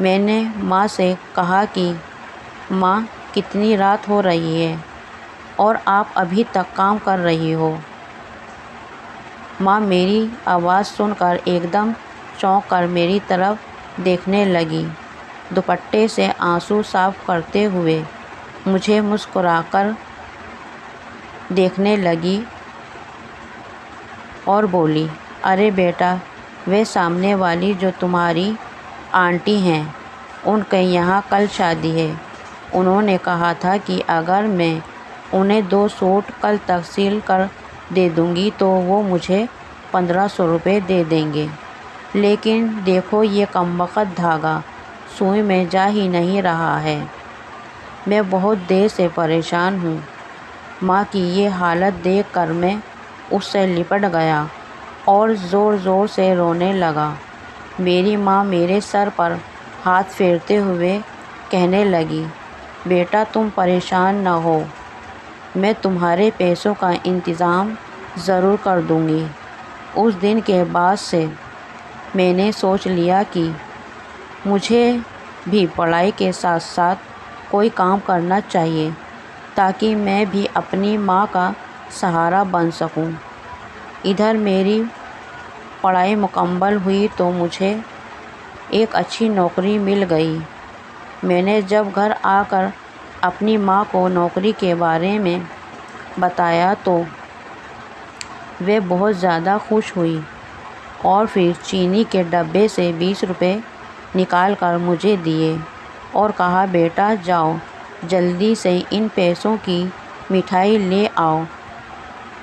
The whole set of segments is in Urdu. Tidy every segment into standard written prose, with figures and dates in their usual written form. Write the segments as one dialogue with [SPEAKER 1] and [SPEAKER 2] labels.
[SPEAKER 1] میں نے ماں سے کہا کہ ماں کتنی رات ہو رہی ہے اور آپ ابھی تک کام کر رہی ہو۔ ماں میری آواز سن کر ایک دم چونک کر میری طرف دیکھنے لگی، دوپٹے سے آنسو صاف کرتے ہوئے مجھے مسکرا کر دیکھنے لگی اور بولی، ارے بیٹا، وہ سامنے والی جو تمہاری آنٹی ہیں، ان کے یہاں کل شادی ہے۔ انہوں نے کہا تھا کہ اگر میں انہیں 2 سوٹ کل تک سل کر دے دوں گی تو وہ مجھے 1500 روپے دے دیں گے، لیکن دیکھو یہ کمبخت دھاگا سوئی میں جا ہی نہیں رہا ہے۔ میں بہت دیر سے پریشان ہوں۔ ماں کی یہ حالت دیکھ کر میں اس سے لپٹ گیا اور زور زور سے رونے لگا۔ میری ماں میرے سر پر ہاتھ پھیرتے ہوئے کہنے لگی، بیٹا تم پریشان نہ ہو، میں تمہارے پیسوں کا انتظام ضرور کر دوں گی۔ اس دن کے بعد سے میں نے سوچ لیا کہ مجھے بھی پڑھائی کے ساتھ ساتھ کوئی کام کرنا چاہیے تاکہ میں بھی اپنی ماں کا سہارا بن سکوں۔ ادھر میری پڑھائی مکمل ہوئی تو مجھے ایک اچھی نوکری مل گئی۔ میں نے جب گھر آ کر اپنی ماں کو نوکری کے بارے میں بتایا تو وہ بہت زیادہ خوش ہوئی اور پھر چینی کے ڈبے سے 20 روپے نکال کر مجھے دیے اور کہا، بیٹا جاؤ جلدی سے ان پیسوں کی مٹھائی لے آؤ،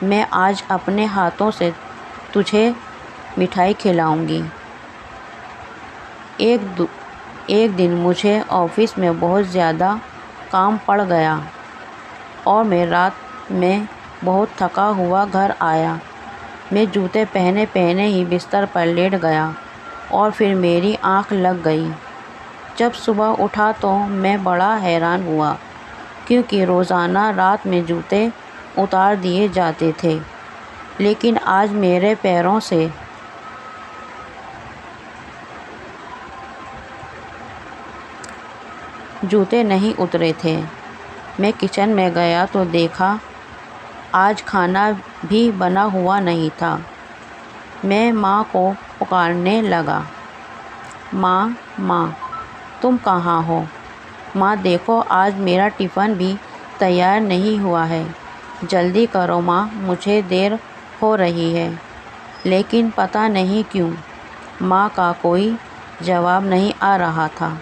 [SPEAKER 1] میں آج اپنے ہاتھوں سے تجھے مٹھائی کھلاؤں گی۔ ایک دن مجھے آفس میں بہت زیادہ کام پڑ گیا اور میں رات میں بہت تھکا ہوا گھر آیا۔ میں جوتے پہنے پہنے ہی بستر پر لیٹ گیا اور پھر میری آنکھ لگ گئی۔ جب صبح اٹھا تو میں بڑا حیران ہوا کیونکہ روزانہ رات میں جوتے اتار دیے جاتے تھے، لیکن آج میرے پیروں سے جوتے نہیں اترے تھے۔ میں کچن میں گیا تو دیکھا آج کھانا بھی بنا ہوا نہیں تھا۔ میں ماں کو پکارنے لگا، ماں ماں تم کہاں ہو؟ ماں دیکھو آج میرا ٹفن بھی تیار نہیں ہوا ہے، جلدی کرو ماں، مجھے دیر ہو رہی ہے۔ لیکن پتہ نہیں کیوں ماں کا کوئی جواب نہیں آ رہا تھا۔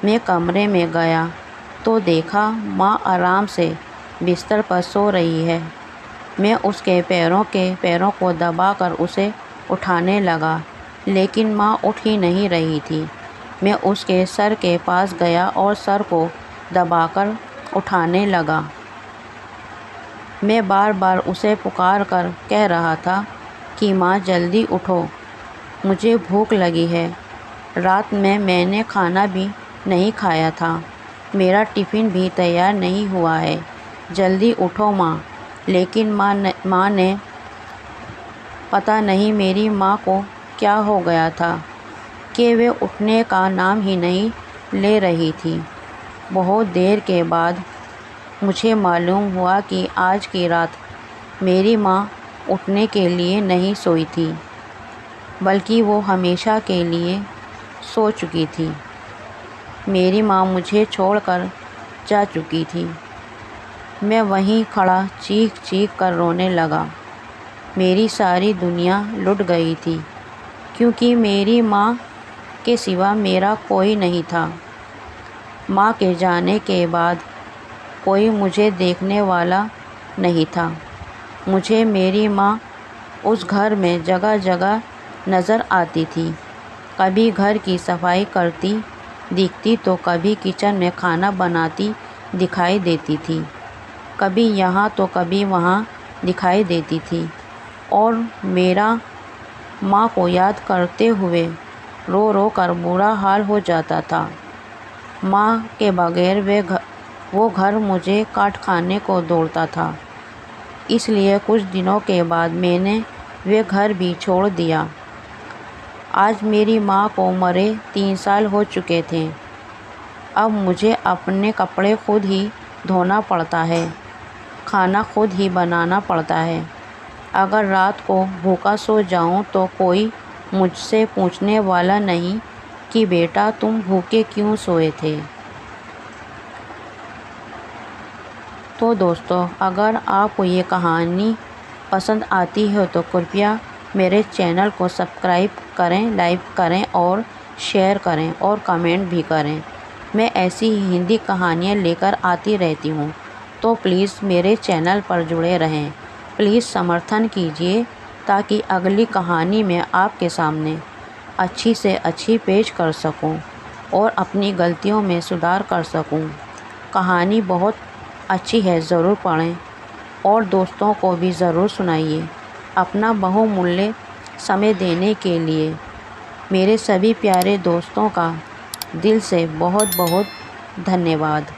[SPEAKER 1] میں کمرے میں گیا تو دیکھا ماں آرام سے بستر پر سو رہی ہے۔ میں اس کے پیروں کو دبا کر اسے اٹھانے لگا، لیکن ماں اٹھ ہی نہیں رہی تھی۔ میں اس کے سر کے پاس گیا اور سر کو دبا کر اٹھانے لگا۔ میں بار بار اسے پکار کر کہہ رہا تھا کہ ماں جلدی اٹھو، مجھے بھوک لگی ہے، رات میں نے کھانا بھی نہیں کھایا تھا، میرا ٹفن بھی تیار نہیں ہوا ہے، جلدی اٹھو ماں۔ لیکن ماں نے پتہ نہیں میری ماں کو کیا ہو گیا تھا کہ وہ اٹھنے کا نام ہی نہیں لے رہی تھی۔ بہت دیر کے بعد مجھے معلوم ہوا کہ آج کی رات میری ماں اٹھنے کے لیے نہیں سوئی تھی، بلکہ وہ ہمیشہ کے لیے سو چکی تھی۔ میری ماں مجھے چھوڑ کر جا چکی تھی۔ میں وہیں کھڑا چیخ چیخ کر رونے لگا۔ میری ساری دنیا لٹ گئی تھی کیونکہ میری ماں کے سوا میرا کوئی نہیں تھا۔ ماں کے جانے کے بعد کوئی مجھے دیکھنے والا نہیں تھا۔ مجھے میری ماں اس گھر میں جگہ جگہ نظر آتی تھی، کبھی گھر کی صفائی کرتی دکھتی تو کبھی کچن میں کھانا بناتی دکھائی دیتی تھی، کبھی یہاں تو کبھی وہاں دکھائی دیتی تھی، اور میرا ماں کو یاد کرتے ہوئے رو رو کر برا حال ہو جاتا تھا۔ ماں کے بغیر وہ گھر مجھے کاٹ کھانے کو دوڑتا تھا۔ اس لیے کچھ دنوں کے بعد میں نے وہ گھر بھی چھوڑ دیا۔ آج میری ماں کو مرے 3 سال ہو چکے تھے۔ اب مجھے اپنے کپڑے خود ہی دھونا پڑتا ہے، کھانا خود ہی بنانا پڑتا ہے۔ اگر رات کو بھوکا سو جاؤں تو کوئی مجھ سے پوچھنے والا نہیں کہ بیٹا تم بھوکے کیوں سوئے تھے۔ تو دوستو، اگر آپ کو یہ کہانی پسند آتی ہے تو کرپیا میرے چینل کو سبسکرائب کریں، لائک کریں اور شیئر کریں اور کمنٹ بھی کریں۔ میں ایسی ہی ہندی کہانیاں لے کر آتی رہتی ہوں، تو پلیز میرے چینل پر جڑے رہیں۔ پلیز سمرتھن کیجیے تاکہ اگلی کہانی میں آپ کے سامنے اچھی سے اچھی پیش کر سکوں اور اپنی غلطیوں میں سدھار کر سکوں۔ کہانی بہت اچھی ہے، ضرور پڑھیں اور دوستوں کو بھی ضرور سنائیے۔ اپنا بہومولیہ سمے دینے کے لیے میرے سبھی پیارے دوستوں کا دل سے بہت بہت دھنیہ واد۔